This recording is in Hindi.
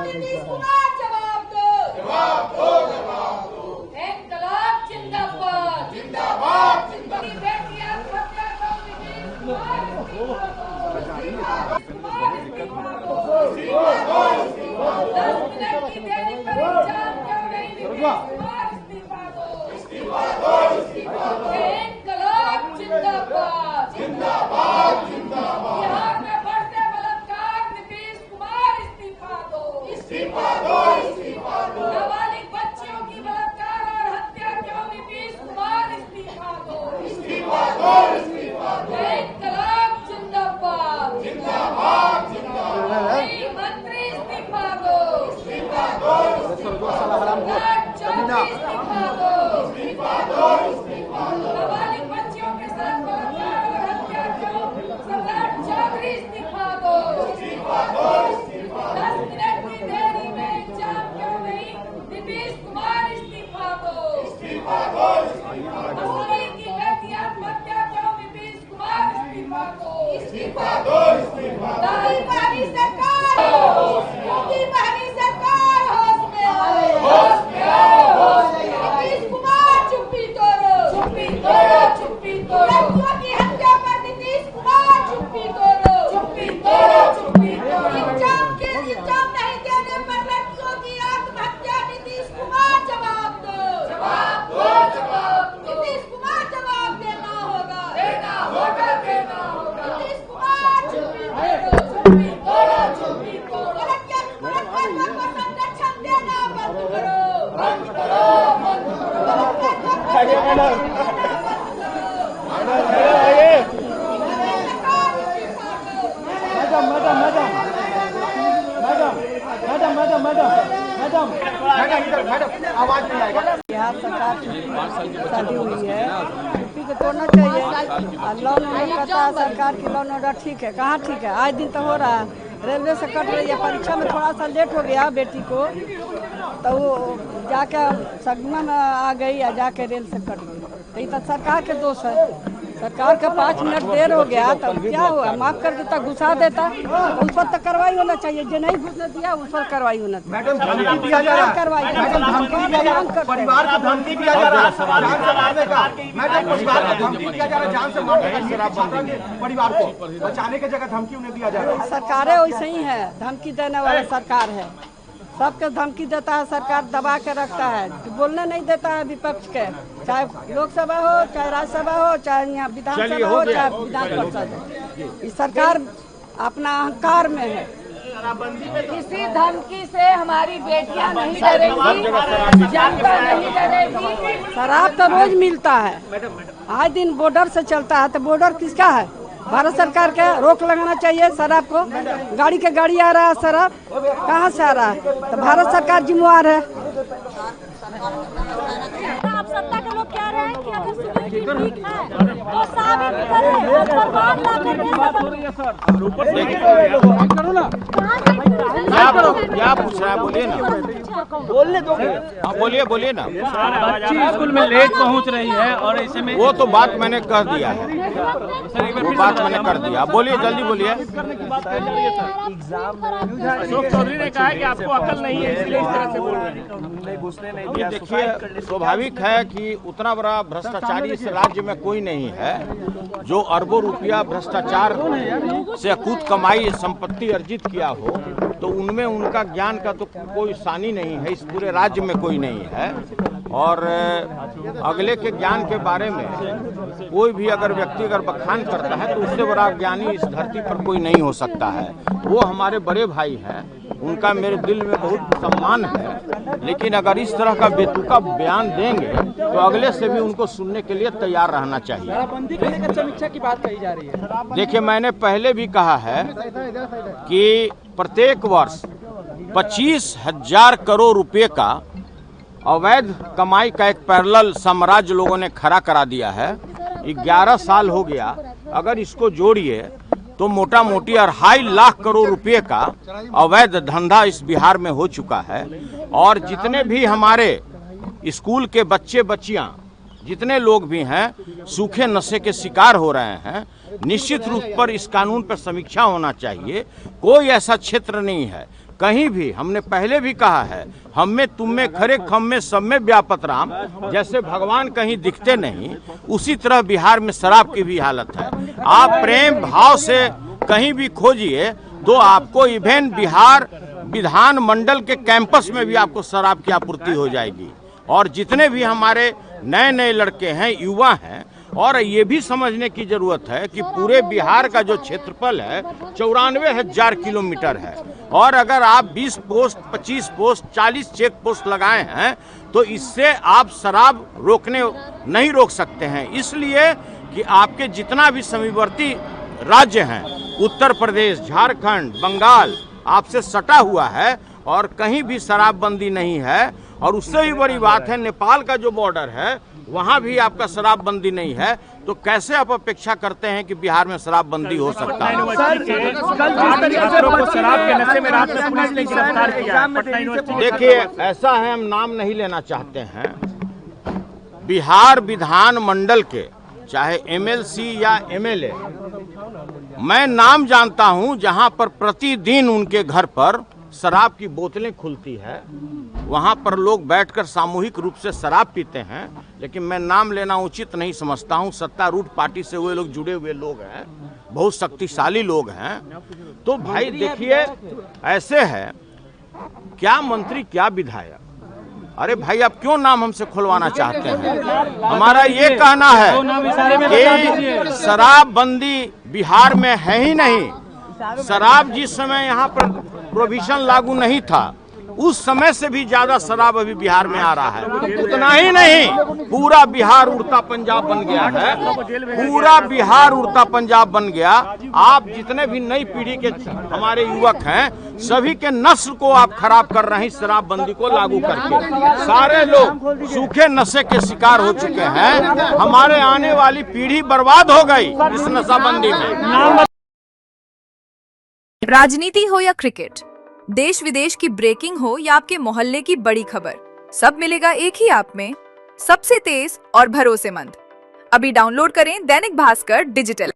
नीतीश कुमार जवाब दो, जवाब दो, जवाब दो। इंकलाब जिंदाबाद, जिंदाबाद, जिंदाबाद। बेटियां हत्या को नीतीश कुमार इस्तीफा दो, कुमार इस्तीफा दो, इस्तीफा दो, इस्तीफा दो। 10 मिनट की देरी पर एग्जाम क्यों नहीं नीतीश कुमार इस्तीफा दो, इस्तीफा दो, इस्तीफा दो। इंकलाब जिंदाबाद, जिंदाबाद, जिंदाबाद। बिहार में बढ़ते बलात्कार नीतीश कुमार इस्तीफा दो, इस्तीफा दो, इस्तीफा दो। नाबालिग बच्चियों की बलात्कार और हत्या क्यों नीतीश कुमार इस्तीफा दो, इस्तीफा दो, इस्तीफा दो। इंकलाब जिंदाबाद, जिंदाबाद, जिंदाबाद। मंत्री इस्तीफा दो, इस्तीफा दो, इस्तीफा दो। इस्तीफा दो, इस्तीफा दो, इस्तीफा दो। नाबालिग बच्चियों के साथ बलात्कार और हत्या क्यों सरदार चौधरी इस्तीफा दो, इस्तीफा दो, इस्तीफा दो। 10 मिनट की देरी में एग्जाम क्यों नहीं नीतीश कुमार इस्तीफा दो, इस्तीफा दो, इस्तीफा दो। असली की बेटी आत्महत्या क्यों नीतीश कुमार इस्तीफा दो, इस्तीफा दो, इस्तीफा दो। दाई बहनी सरकार, मोदी बहनी सरकार होश में आए, होश में आओ, होश में आओ। नीतीश कुमार चुप्पी तोड़ो, चुप्पी तोड़ो, चुप्पी तोड़ो। लड़कियों की हत्या पर नीतीश कुमार चुप्पी तोड़ो, चुप्पी तोड़ो, चुप्पी तोड़ो। इल्जाम नहीं देने पर लड़कियों की आत्महत्या नीतीश कुमार जवाब दो, जवाब दो, जवाब दो। नीतीश कुमार जवाब देना होगा, देना होगा, देना होगा। नीतीश कुमार चुप्पी तोड़ो, चुप्पी तोड़ो, चुप्पी तोड़ो। बलात्कारियों को संरक्षण देना बंद करो, बंद करो, बंद करो। आवाज नहीं आएगा। बिहार सरकार की शादी हुई है, छुट्टी तो तोड़ना चाहिए। लॉन ऑर्डर करता है सरकार की, लॉन ऑर्डर ठीक है, कहाँ ठीक है? आज दिन तो हो रहा है, रेलवे से कट रही है। परीक्षा में थोड़ा सा लेट हो गया बेटी को, तो वो जाके सदमा में आ गई या जाके रेल से कट गई। तो ये तो सरकार के दोष है। सरकार का 5 मिनट देर हो गया तब क्या हुआ? माफ कर देता, घुसा देता, तो उस पर तो कार्रवाई होना चाहिए। जो नहीं घुसने दिया उस पर कार्रवाई होना चाहिए। मैडम धमकी दिया जा रहा है, कार्रवाई मैडम धमकी दिया जा रहा है, परिवार को धमकी दिया जा रहा है जान से मारने का। मैडम परिवार को धमकी दिया जा रहा है जान से मारने का। परिवार को बचाने की जगह धमकी उन्हें दिया जा रहा है। सरकारें वैसे ही है, धमकी देने वाला सरकार है। सबके धमकी देता है सरकार, दबा के रखता है, बोलने नहीं देता है विपक्ष के। चाहे लोकसभा हो, चाहे राज्यसभा हो, चाहे यहाँ विधानसभा हो, चाहे विधान परिषद हो। इस सरकार अपना अहंकार में है। किसी धमकी से हमारी बेटियां नहीं डरेंगी, जनता नहीं डरेगी। शराब तो रोज मिलता है, आए दिन बॉर्डर से चलता है। तो बॉर्डर किसका है? भारत सरकार के। रोक लगाना चाहिए शराब को। गाड़ी के गाड़ी आ रहा है शराब, कहाँ से आ रहा है? तो भारत सरकार जिम्मेवार है। आप सत्ता के लोग कह रहे हैं कि अगर सुनील ठीक है तो साबित करें। सरकार ला कर क्या पूछ रहा है? बोलिए ना, बोलने दो। हाँ बोलिए, बोलिए ना। बच्ची स्कूल में लेट पहुंच रही है और ऐसे में वो तो बात मैंने कर दिया है, वो बात मैंने कर दिया। बोलिए, जल्दी बोलिए। अशोक चौधरी ने कहा कि आपको अकल नहीं है इसलिए इस तरह से बोल रहे हैं। ये देखिए, स्वाभाविक है कि उतना बड़ा भ्रष्टाचारी इस राज्य में कोई नहीं है जो अरबों रुपया भ्रष्टाचार से अकूत कमाई संपत्ति अर्जित किया हो। तो उनमें उनका ज्ञान का तो कोई सानी नहीं है, इस पूरे राज्य में कोई नहीं है। और अगले के ज्ञान के बारे में कोई भी अगर व्यक्ति अगर बखान करता है तो उससे बड़ा ज्ञानी इस धरती पर कोई नहीं हो सकता है। वो हमारे बड़े भाई हैं, उनका मेरे दिल में बहुत सम्मान है। लेकिन अगर इस तरह का बेतुका बयान देंगे तो अगले से भी उनको सुनने के लिए तैयार रहना चाहिए। समीक्षा की बात कही जा रही है। देखिए, मैंने पहले भी कहा है कि प्रत्येक वर्ष 25,000 करोड़ रुपए का अवैध कमाई का एक पैरेलल साम्राज्य लोगों ने खड़ा करा दिया है। 11 साल हो गया, अगर इसको जोड़िए तो मोटा मोटी 2.5 लाख करोड़ रुपए का अवैध धंधा इस बिहार में हो चुका है। और जितने भी हमारे स्कूल के बच्चे बच्चियां, जितने लोग भी हैं, सूखे नशे के शिकार हो रहे हैं। निश्चित रूप पर इस कानून पर समीक्षा होना चाहिए। कोई ऐसा क्षेत्र नहीं है, कहीं भी, हमने पहले भी कहा है, हम में तुम में खरे खम में सब में व्यापत राम, जैसे भगवान कहीं दिखते नहीं, उसी तरह बिहार में शराब की भी हालत है। आप प्रेम भाव से कहीं भी खोजिए तो आपको इवेन बिहार विधान मंडल के कैंपस में भी आपको शराब की आपूर्ति हो जाएगी। और जितने भी हमारे नए नए लड़के हैं, युवा हैं, और ये भी समझने की जरूरत है कि पूरे बिहार का जो क्षेत्रफल है 94,000 किलोमीटर है, और अगर आप 20 पोस्ट, 25 पोस्ट, 40 चेक पोस्ट लगाए हैं तो इससे आप शराब नहीं रोक सकते हैं। इसलिए कि आपके जितना भी समीपवर्ती राज्य हैं, उत्तर प्रदेश, झारखंड, बंगाल आपसे सटा हुआ है और कहीं भी शराबबंदी नहीं है। और उससे भी बड़ी बात है, नेपाल का जो बॉर्डर है वहाँ भी आपका शराबबंदी नहीं है, तो कैसे आप अपेक्षा करते हैं कि बिहार में शराबबंदी हो सकता है? देखिए, ऐसा है, हम नाम नहीं लेना चाहते हैं, बिहार विधान मंडल के चाहे एमएलसी या एमएलए, मैं नाम जानता हूं जहां पर प्रतिदिन उनके घर पर शराब की बोतलें खुलती है, वहां पर लोग बैठकर सामूहिक रूप से शराब पीते हैं, लेकिन मैं नाम लेना उचित नहीं समझता हूं। सत्तारूढ़ पार्टी से वे लोग जुड़े हुए लोग हैं, बहुत शक्तिशाली लोग हैं। तो भाई देखिए, ऐसे है, क्या मंत्री क्या विधायक, अरे भाई आप क्यों नाम हमसे खुलवाना चाहते हैं? हमारा ये कहना है कि शराबबंदी बिहार में है ही नहीं। शराब जिस समय यहाँ पर प्रोहिबिशन लागू नहीं था, उस समय से भी ज्यादा शराब अभी बिहार में आ रहा है। उतना ही नहीं, पूरा बिहार उड़ता पंजाब बन गया है, पूरा बिहार उड़ता पंजाब बन गया। आप जितने भी नई पीढ़ी के हमारे युवक हैं, सभी के नस्ल को आप खराब कर रहे हैं शराबबंदी को लागू करके। सारे लोग सूखे नशे के शिकार हो चुके हैं। हमारे आने वाली पीढ़ी बर्बाद हो गई इस नशाबंदी में। राजनीति हो या क्रिकेट, देश विदेश की ब्रेकिंग हो या आपके मोहल्ले की बड़ी खबर, सब मिलेगा एक ही ऐप में, सबसे तेज और भरोसेमंद। अभी डाउनलोड करें दैनिक भास्कर डिजिटल।